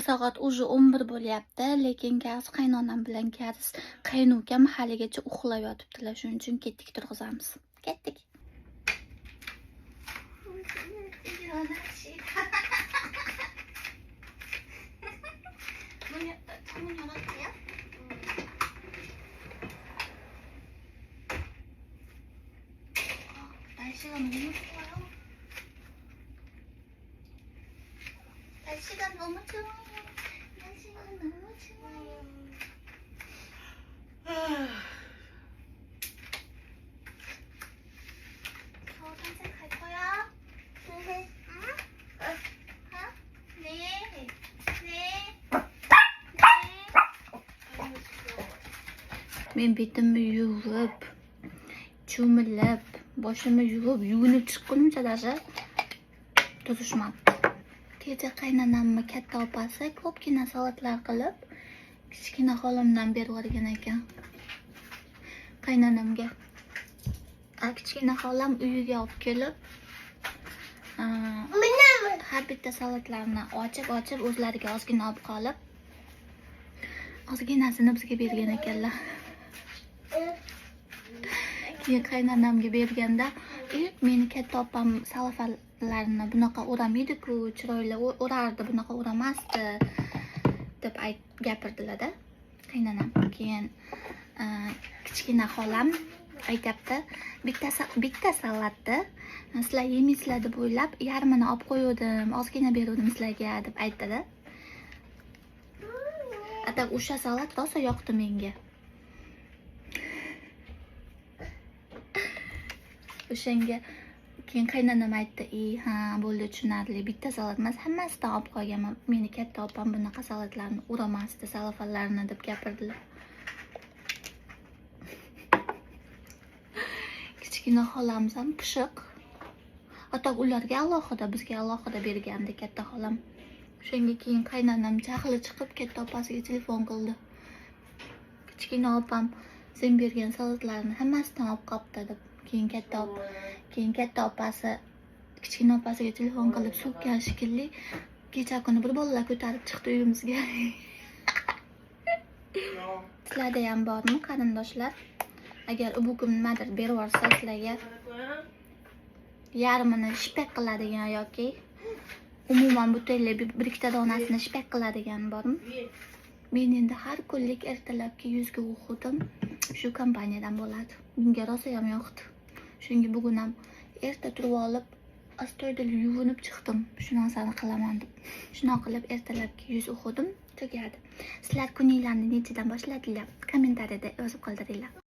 Soat уже 11 bo'lyapti, lekin gaz qaynonam bilan gaz qaynukam haligacha uxlab yotibdilar. Shuning uchun ketdik, turg'izamiz. Ketdik. 날씨가 너무 좋아요. 날씨가 너무 좋아요. 저 산책할 거야? 응? 네. 네. Men betimni yuvib, cho'milib, boshimni yuvib, yuvinib chiqqunimcha даже tuzishmabdi. Kecha qaynonamni katta opasi ko'pgina salatlar qilib, kichkina xolamdan berib yuborgan ekan. Qaynonamga. Kichkina xolam uyiga olib kelib, har bitta salatlarni ochib o'zlariga ozgina olib qolib, ozginasini bizga bergan ekanlar. Keyin qaynonamga berganda, meni katta opam salafalarni bunaqa o'ramaydi-ku, chiroyli o'rardi, bunaqa o'ramasdi deb gapirdilar-da qaynonam. Keyin kichkina xolam aytibdi, bitta salatni sizlar yemaysizlar deb o'ylab, yarmini olib qo'ydim, ozgina berdim sizlarga deb aytdi-da. Atab o'sha salat rosa yoqdi menga. O'shanga keyin qaynonam aytdi, ha, bo'ldi, tushunarli. Bitta salat emas, hammasidan olib qo'yganman. Meni katta opam bunaqa salatlarni uramasdi, salafalarni deb gapirdilar. Kichkina xolamiz ham pishiq. Hatto ularga alohida, bizga alohida bergandi katta xolam. O'shanga keyin qaynonam jahli chiqib katta opasiga telefon qildi. Kichkina opam sen bergan salatlarni hammasidan olib qopti deb. Keyin katta opasi kichkina opasiga telefon qilib so'kkan shekilli, kecha kuni bir bolalar ko'tarib chiqdi uyimizga. Sizlarda ham bormi qarindoshlar? Agar u bugun nimadir berib yuborsa sizlarga yarmini shipek qiladigan yoki umuman butunlay bir ikkita donasini shipek qiladigan bormi? Men endi har kunlik ertalabki yuzga o'qidim, shu kompaniyadan bo'ladi. Menga rosa ham yoqdi. Shunga bugun ham erta turib olib, astoydil yuvinib chiqdim. Shu narsani qilaman deb. Shuna qilib ertalabki yuz o'qidim, tugadi. Sizlar kuninglarni nechidan boshladinglar? Kommentariyada yozib qoldiringlar.